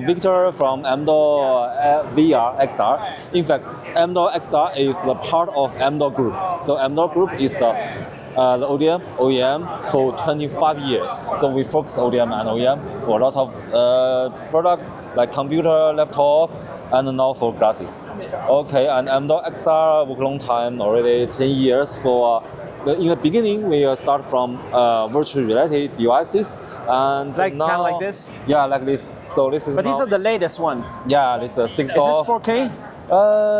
Victor from Emdoor XR. In fact, Emdoor XR is the part of Emdoor Group. So Emdoor Group is the OEM for 25 years. So we focus ODM and OEM for a lot of product like computer, laptop, and now for glasses. Okay, and Emdoor XR work long time already, 10 years for. In the beginning, we start from virtual reality devices, and like now, kind of like this. Yeah, like this. So this is. But now, these are the latest ones. Yeah, this is 6 Is this 4K?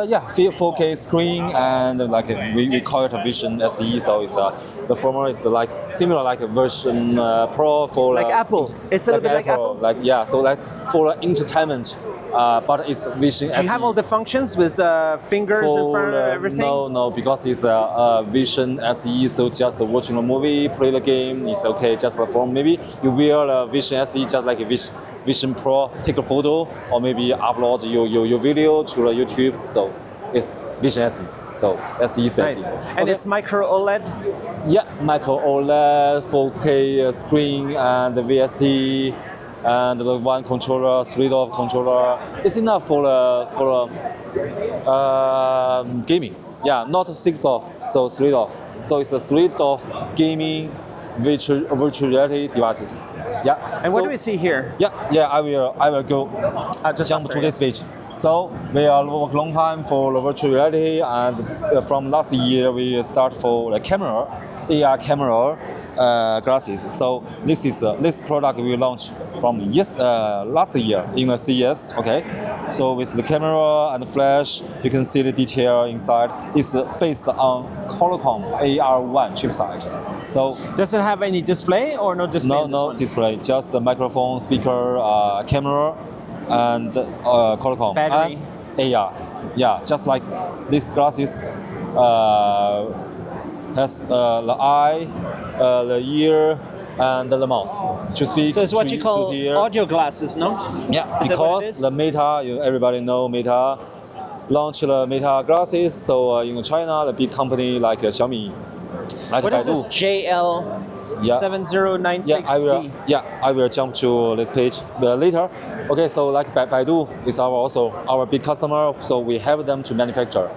Yeah, 4K screen, and like we call it a Vision SE. So it's the former is like similar like a version Pro for like Apple. It's a little bit like Apple. Like yeah, so like for entertainment. But it's Vision SE. Do you have all the functions with fingers in front of everything? No, because it's a Vision SE, so just watching a movie, play the game, it's okay. Just the phone. Maybe you wear a Vision SE just like a Vision Pro, take a photo, or maybe upload your video to the YouTube. So it's Vision SE. So SE is nice. SE. And it's micro-OLED? Yeah, micro-OLED, 4K screen, and VST. And the one controller, 3-DOF controller, it's enough for gaming. Yeah, not 6-DOF, so 3-DOF. So it's a 3-DOF gaming virtual reality devices. Yeah. And what do we see here? Yeah. I will go. Just jump to this page. So we are work long time for the virtual reality, and from last year we start for the camera, AR camera glasses. So this product we launched from last year in the CES. Okay, so with the camera and the flash, you can see the detail inside. It's based on Qualcomm AR1 chipset. So does it have any display or no display? No display, just the microphone, speaker, camera, and Qualcomm battery and AR. Yeah, just like these glasses has the eye, the ear, and the mouth to speak. So it's what you call audio glasses, no? Yeah, because the Meta, everybody know Meta launched the Meta glasses. So in China, the big company like Xiaomi, like what is this JL? Yeah. 7096D. I will jump to this page later. Okay, so like Baidu is also our big customer, so we have them to manufacture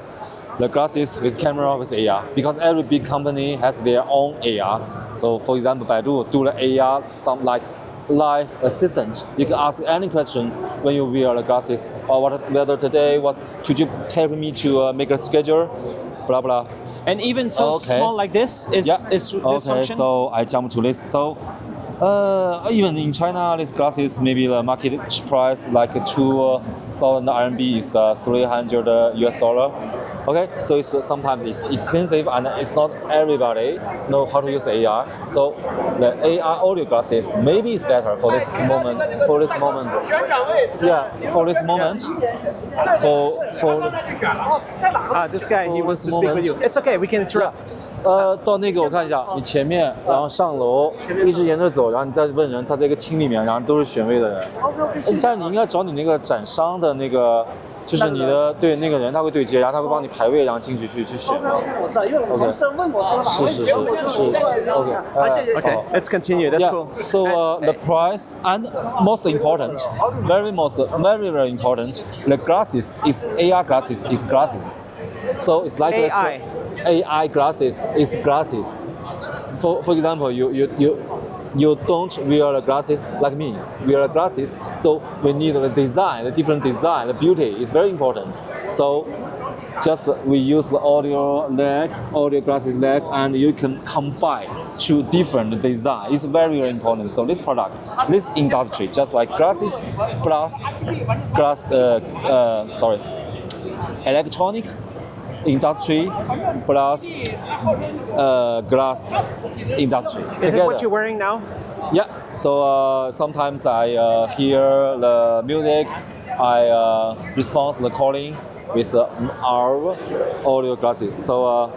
the glasses with camera with AR, because every big company has their own AR. So for example, Baidu do the AR, some like live assistant. You can ask any question when you wear the glasses, or whether today could you help me to make a schedule, blah blah. And even so small like this is this function? Okay, so I jump to this. So even in China, these glasses maybe the market price like 2,000 RMB is $300 US. Okay, so it's sometimes it's expensive, and it's not everybody know how to use AR. So the AR audio glasses maybe is better for this moment. Yeah, for this moment. This guy, he wants to speak with you. It's okay, we can interrupt. 到那个我看一下，你前面，然后上楼，一直沿着走，然后你再问人，他在一个厅里面，然后都是选位的人。但是你应该找你那个展商的那个。就是你的对那个人，他会对接，然后他会帮你排位，然后进去去选。我知道，因为我同事问我，他是。Okay, let's continue. That's cool. So the price and most important, very important, the glasses is AR glasses is glasses. So it's like AI glasses is glasses. For example, you don't wear the glasses like me. Wear the glasses, so we need the design, the different design, the beauty is very important. So just we use the audio glasses leg, and you can combine two different design. It's very, very important. So this product, this industry, just like glasses plus electronic industry plus glass industry. Is it what you're wearing now? Yeah. So sometimes I hear the music. I respond to the calling with our audio glasses. So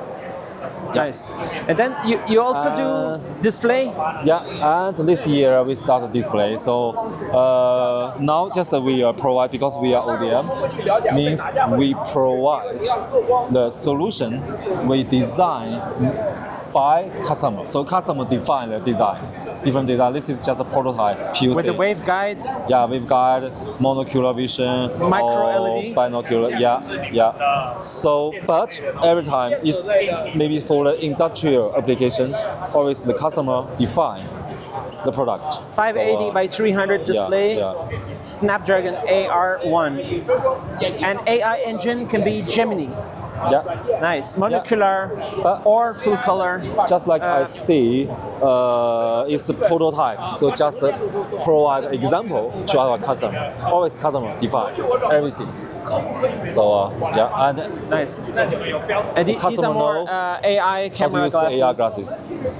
nice. And then you also do display? Yeah, and this year we start display. So now just we provide, because we are ODM, means we provide the solution. We design by customer. So customer define the design, different design. This is just a prototype, POC. With the waveguide? Yeah, waveguide, monocular vision, Micro-OLED? binocular. Yeah. So, but every time is maybe for the industrial application, always the customer define the product. 580 by 300 display, Yeah. Snapdragon AR1, and AI engine can be Gemini. Yeah. Nice, monocular or full color. Just like I see, it's a prototype. So just provide example to our customer. Always customer define everything. So yeah, and Nice. And these are more AI camera how to use glasses. AR glasses.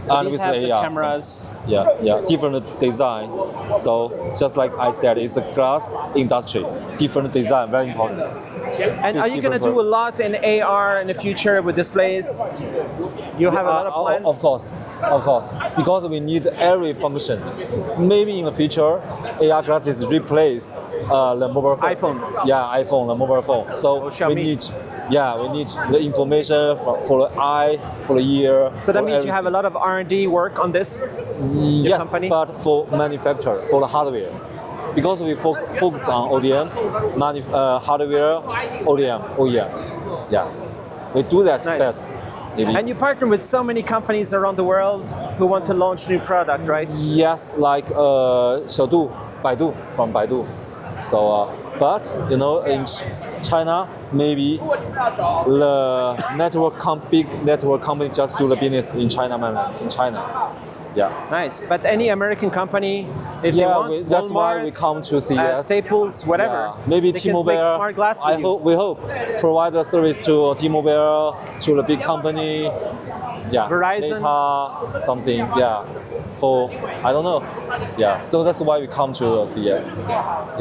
So And these with have the AR. cameras. Yeah, different design. So just like I said, it's a glass industry. Different design, very important. And are you going to do a lot in AR in the future with displays? You have a lot of plans? Of course. Because we need every function. Maybe in the future, AR glasses replace the mobile phone. iPhone. Yeah, iPhone, the mobile phone. So we need the information for the eye, for the ear. So that for means you have a everything. lot of R&D work on this? Yes, company? but for manufacturer, for the hardware. Because we focus on ODM, hardware, OEM. Yeah, we do that Nice. best. Maybe. And you partner with so many companies around the world who want to launch new product, right? Yes, like Baidu from Baidu. So, but in China, maybe the big network company just do the business in China mainland, in China. Yeah. Nice. But any American company, if they want, that's why Walmart, we come to CES. Staples, whatever, Yeah. Maybe they can T-Mobile. make smart glass for you. We hope provide the service to T-Mobile, to the big company. Yeah. Verizon. Data, something. Yeah. For I don't know. Yeah. So that's why we come to CES. Yeah.